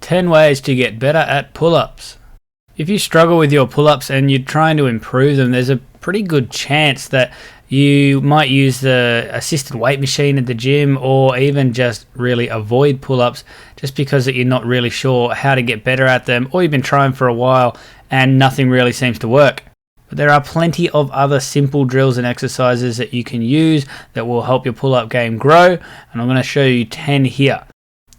10 ways to get better at pull-ups. If you struggle with your pull-ups and you're trying to improve them, there's a pretty good chance that you might use the assisted weight machine at the gym, or even just really avoid pull-ups just because that you're not really sure how to get better at them, or you've been trying for a while and nothing really seems to work. But there are plenty of other simple drills and exercises that you can use that will help your pull-up game grow, and I'm going to show you 10 here.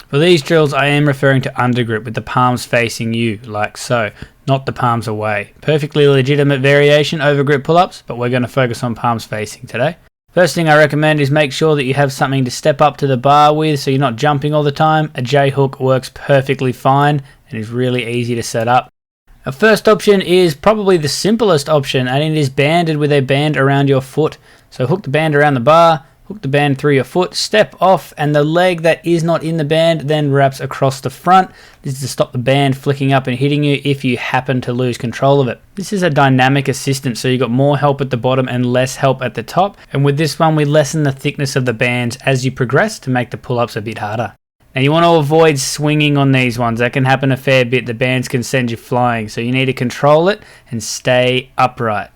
For these drills, I am referring to undergrip with the palms facing you, like so, not the palms away. Perfectly legitimate variation over grip pull-ups, but we're going to focus on palms facing today. First thing I recommend is make sure that you have something to step up to the bar with so you're not jumping all the time. A J-hook works perfectly fine and is really easy to set up. Our first option is probably the simplest option, and it is banded with a band around your foot. So hook the band around the bar, hook the band through your foot, step off, and the leg that is not in the band then wraps across the front. This is to stop the band flicking up and hitting you if you happen to lose control of it. This is a dynamic assistance, so you got more help at the bottom and less help at the top. And with this one, we lessen the thickness of the bands as you progress to make the pull-ups a bit harder. Now you want to avoid swinging on these ones. That can happen a fair bit. The bands can send you flying, so you need to control it and stay upright.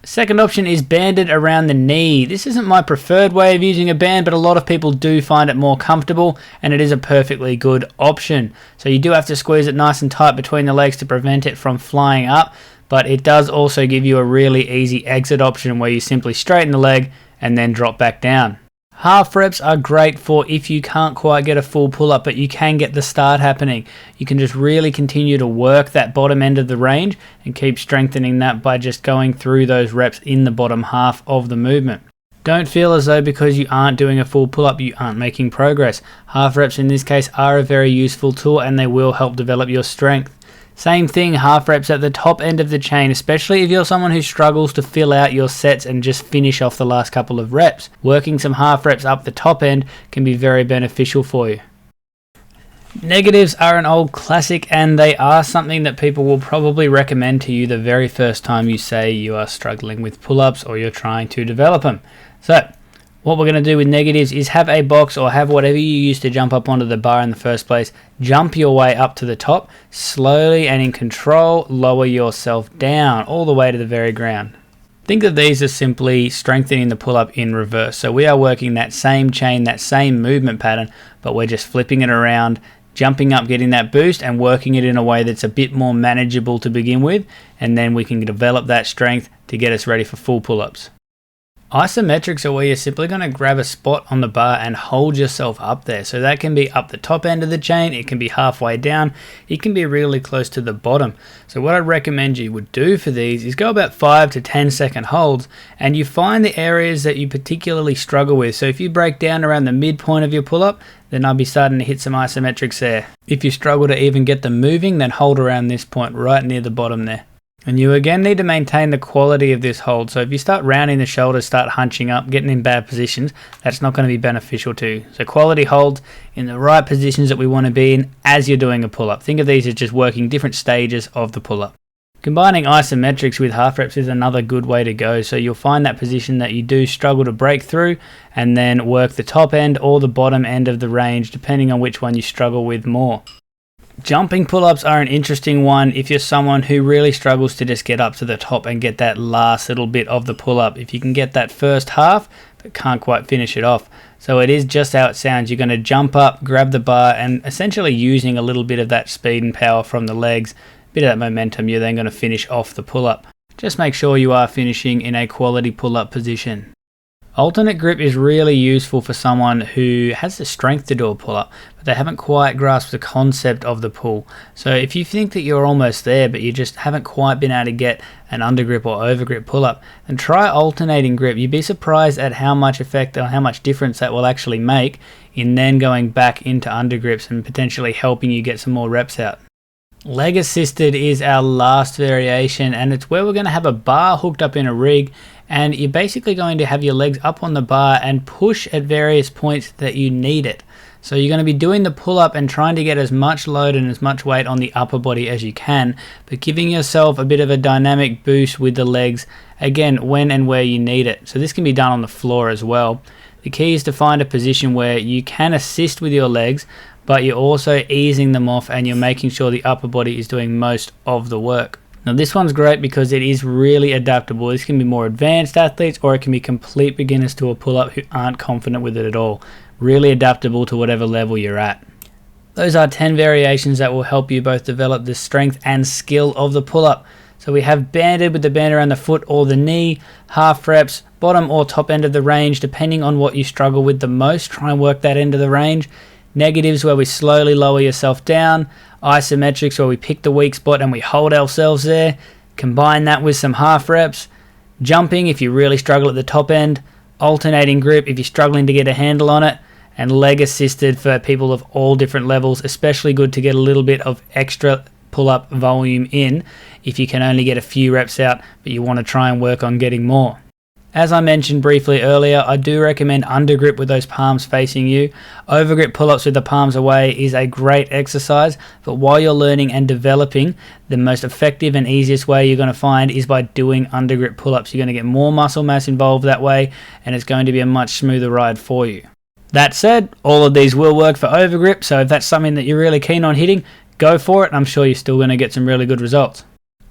Second option is banded around the knee. This isn't my preferred way of using a band, but a lot of people do find it more comfortable, and it is a perfectly good option. So you do have to squeeze it nice and tight between the legs to prevent it from flying up, but it does also give you a really easy exit option where you simply straighten the leg and then drop back down. Half reps are great for if you can't quite get a full pull-up, but you can get the start happening. You can just really continue to work that bottom end of the range and keep strengthening that by just going through those reps in the bottom half of the movement. Don't feel as though because you aren't doing a full pull-up, you aren't making progress. Half reps in this case are a very useful tool, and they will help develop your strength. Same thing, half reps at the top end of the chain, especially if you're someone who struggles to fill out your sets and just finish off the last couple of reps. Working some half reps up the top end can be very beneficial for you. Negatives are an old classic, and they are something that people will probably recommend to you the very first time you say you are struggling with pull-ups or you're trying to develop them. So, what we're going to do with negatives is have a box or have whatever you use to jump up onto the bar in the first place. Jump your way up to the top, slowly and in control, lower yourself down all the way to the very ground. Think of these as simply strengthening the pull-up in reverse. So we are working that same chain, that same movement pattern, but we're just flipping it around, jumping up, getting that boost, and working it in a way that's a bit more manageable to begin with, and then we can develop that strength to get us ready for full pull-ups. Isometrics are where you're simply going to grab a spot on the bar and hold yourself up there. So that can be up the top end of the chain, it can be halfway down, it can be really close to the bottom. So what I'd recommend you would do for these is go about 5 to 10 second holds, and you find the areas that you particularly struggle with. So if you break down around the midpoint of your pull-up, then I'll be starting to hit some isometrics there. If you struggle to even get them moving, then hold around this point right near the bottom there. And you again need to maintain the quality of this hold. So if you start rounding the shoulders, start hunching up, getting in bad positions, that's not going to be beneficial to you. So quality holds in the right positions that we want to be in as you're doing a pull-up. Think of these as just working different stages of the pull-up. Combining isometrics with half reps is another good way to go. So you'll find that position that you do struggle to break through, and then work the top end or the bottom end of the range, depending on which one you struggle with more. Jumping pull-ups are an interesting one if you're someone who really struggles to just get up to the top and get that last little bit of the pull-up. If you can get that first half, but can't quite finish it off. So it is just how it sounds. You're going to jump up, grab the bar, and essentially using a little bit of that speed and power from the legs, a bit of that momentum, you're then going to finish off the pull-up. Just make sure you are finishing in a quality pull-up position. Alternate grip is really useful for someone who has the strength to do a pull-up, but they haven't quite grasped the concept of the pull. So if you think that you're almost there, but you just haven't quite been able to get an undergrip or overgrip pull-up, then try alternating grip. You'd be surprised at how much effect or how much difference that will actually make in then going back into undergrips and potentially helping you get some more reps out. Leg assisted is our last variation, and it's where we're going to have a bar hooked up in a rig, and you're basically going to have your legs up on the bar and push at various points that you need it. So you're going to be doing the pull-up and trying to get as much load and as much weight on the upper body as you can, but giving yourself a bit of a dynamic boost with the legs, again, when and where you need it. So this can be done on the floor as well. The key is to find a position where you can assist with your legs, but you're also easing them off and you're making sure the upper body is doing most of the work. Now this one's great because it is really adaptable. This can be more advanced athletes, or it can be complete beginners to a pull-up who aren't confident with it at all. Really adaptable to whatever level you're at. Those are 10 variations that will help you both develop the strength and skill of the pull-up. So we have banded with the band around the foot or the knee, half reps, bottom or top end of the range, depending on what you struggle with the most. Try and work that end of the range. Negatives, where we slowly lower yourself down. Isometrics, where we pick the weak spot and we hold ourselves there. Combine that with some half reps. Jumping, if you really struggle at the top end. Alternating grip, if you're struggling to get a handle on it. And leg assisted for people of all different levels, especially good to get a little bit of extra pull-up volume in if you can only get a few reps out, but you want to try and work on getting more. As I mentioned briefly earlier, I do recommend undergrip with those palms facing you. Overgrip pull-ups with the palms away is a great exercise, but while you're learning and developing, the most effective and easiest way you're going to find is by doing undergrip pull-ups. You're going to get more muscle mass involved that way, and it's going to be a much smoother ride for you. That said, all of these will work for overgrip, so if that's something that you're really keen on hitting, go for it. I'm sure you're still going to get some really good results.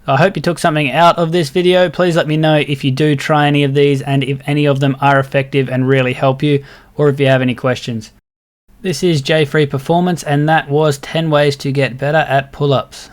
I hope you took something out of this video. Please let me know if you do try any of these and if any of them are effective and really help you, or if you have any questions. This is J Free Performance, and that was 10 ways to get better at pull-ups.